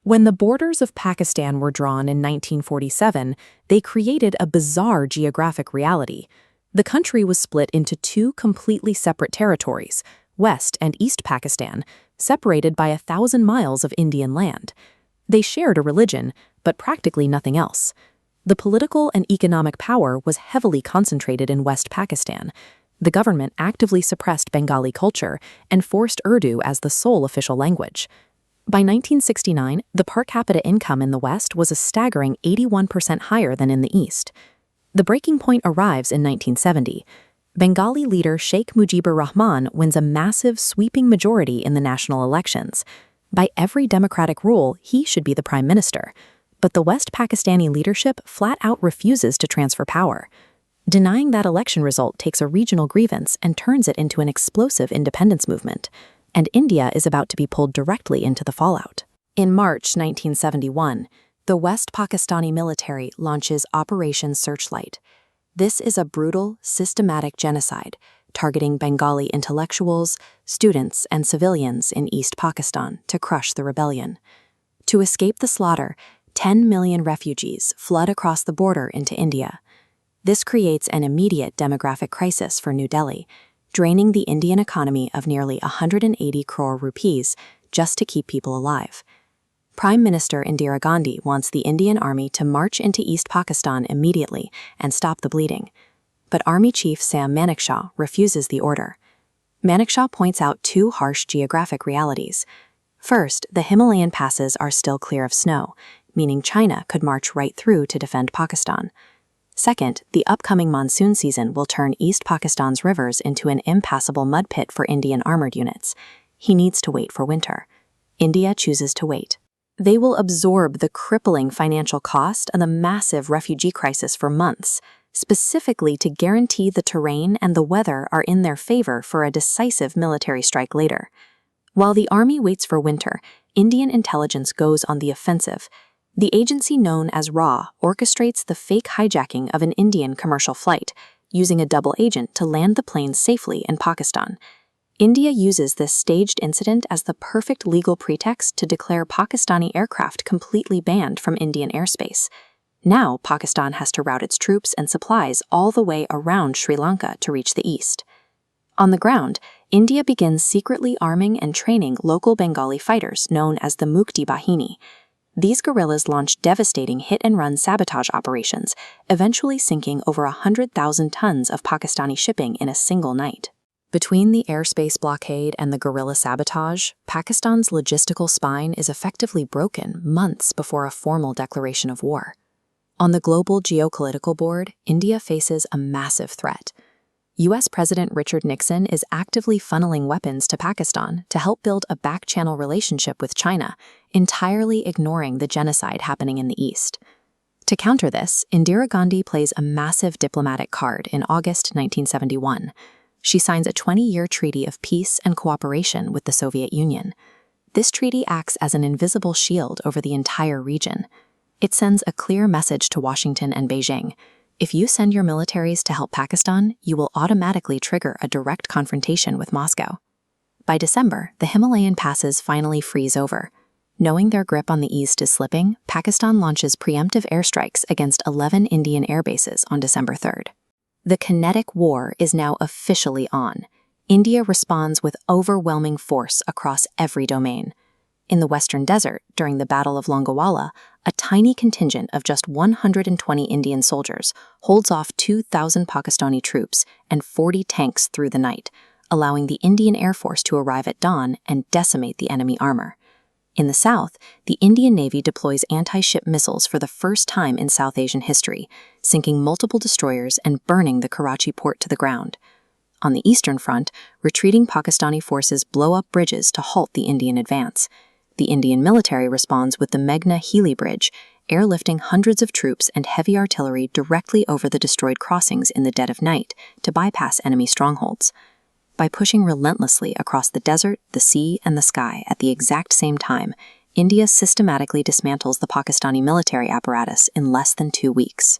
When the borders of Pakistan were drawn in 1947, they created a bizarre geographic reality. The country was split into two completely separate territories, West and East Pakistan, separated by 1,000 miles of Indian land. They shared a religion, but practically nothing else. The political and economic power was heavily concentrated in West Pakistan. The government actively suppressed Bengali culture and forced Urdu as the sole official language. By 1969, the per capita income in the West was a staggering 81% higher than in the East. The breaking point arrives in 1970. Bengali leader Sheikh Mujibur Rahman wins a massive, sweeping majority in the national elections. By every democratic rule, he should be the prime minister. But the West Pakistani leadership flat out refuses to transfer power. Denying that election result takes a regional grievance and turns it into an explosive independence movement. And India is about to be pulled directly into the fallout. In March 1971, the West Pakistani military launches Operation Searchlight. This is a brutal, systematic genocide targeting Bengali intellectuals, students, and civilians in East Pakistan to crush the rebellion. To escape the slaughter, 10 million refugees flood across the border into India. This creates an immediate demographic crisis for New Delhi, draining the Indian economy of nearly 180 crore rupees just to keep people alive. Prime Minister Indira Gandhi wants the Indian Army to march into East Pakistan immediately and stop the bleeding. But Army Chief Sam Manekshaw refuses the order. Manekshaw points out two harsh geographic realities. First, the Himalayan passes are still clear of snow, meaning China could march right through to defend Pakistan. Second, the upcoming monsoon season will turn East Pakistan's rivers into an impassable mud pit for Indian armored units. He needs to wait for winter. India chooses to wait. They will absorb the crippling financial cost and the massive refugee crisis for months, specifically to guarantee the terrain and the weather are in their favor for a decisive military strike later. While the army waits for winter, Indian intelligence goes on the offensive. The agency known as RAW orchestrates the fake hijacking of an Indian commercial flight, using a double agent to land the plane safely in Pakistan. India uses this staged incident as the perfect legal pretext to declare Pakistani aircraft completely banned from Indian airspace. Now, Pakistan has to route its troops and supplies all the way around Sri Lanka to reach the east. On the ground, India begins secretly arming and training local Bengali fighters known as the Mukti Bahini. These guerrillas launch devastating hit-and-run sabotage operations, eventually sinking over 100,000 tons of Pakistani shipping in a single night. Between the airspace blockade and the guerrilla sabotage, Pakistan's logistical spine is effectively broken months before a formal declaration of war. On the global geopolitical board, India faces a massive threat. U.S. President Richard Nixon is actively funneling weapons to Pakistan to help build a back-channel relationship with China, entirely ignoring the genocide happening in the East. To counter this, Indira Gandhi plays a massive diplomatic card in August 1971. She signs a 20-year treaty of peace and cooperation with the Soviet Union. This treaty acts as an invisible shield over the entire region. It sends a clear message to Washington and Beijing. If you send your militaries to help Pakistan, you will automatically trigger a direct confrontation with Moscow. By December, the Himalayan passes finally freeze over. Knowing their grip on the east is slipping, Pakistan launches preemptive airstrikes against 11 Indian air bases on December 3rd. The kinetic war is now officially on. India responds with overwhelming force across every domain. In the Western Desert, during the Battle of Longowala, a tiny contingent of just 120 Indian soldiers holds off 2,000 Pakistani troops and 40 tanks through the night, allowing the Indian Air Force to arrive at dawn and decimate the enemy armor. In the south, the Indian Navy deploys anti-ship missiles for the first time in South Asian history, sinking multiple destroyers and burning the Karachi port to the ground. On the eastern front, retreating Pakistani forces blow up bridges to halt the Indian advance. The Indian military responds with the Meghna Healy Bridge, airlifting hundreds of troops and heavy artillery directly over the destroyed crossings in the dead of night to bypass enemy strongholds. By pushing relentlessly across the desert, the sea, and the sky at the exact same time, India systematically dismantles the Pakistani military apparatus in less than 2 weeks.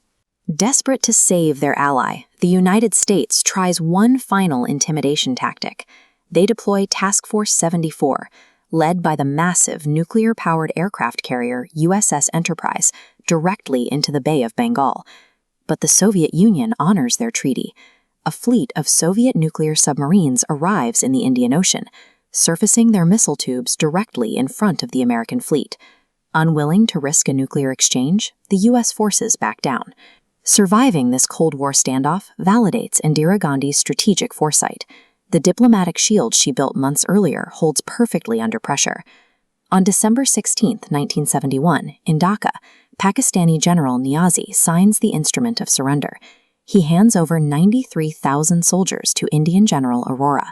Desperate to save their ally, the United States tries one final intimidation tactic. They deploy Task Force 74, led by the massive nuclear-powered aircraft carrier USS Enterprise, directly into the Bay of Bengal. But the Soviet Union honors their treaty. A fleet of Soviet nuclear submarines arrives in the Indian Ocean, surfacing their missile tubes directly in front of the American fleet. Unwilling to risk a nuclear exchange, the U.S. forces back down. Surviving this Cold War standoff validates Indira Gandhi's strategic foresight. The diplomatic shield she built months earlier holds perfectly under pressure. On December 16, 1971, in Dhaka, Pakistani General Niazi signs the Instrument of Surrender. He hands over 93,000 soldiers to Indian General Arora.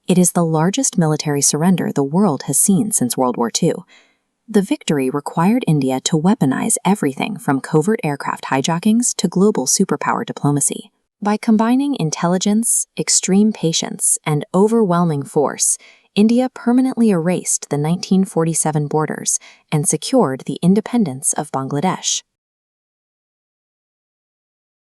It is the largest military surrender the world has seen since World War II. The victory required India to weaponize everything from covert aircraft hijackings to global superpower diplomacy. By combining intelligence, extreme patience, and overwhelming force, India permanently erased the 1947 borders and secured the independence of Bangladesh.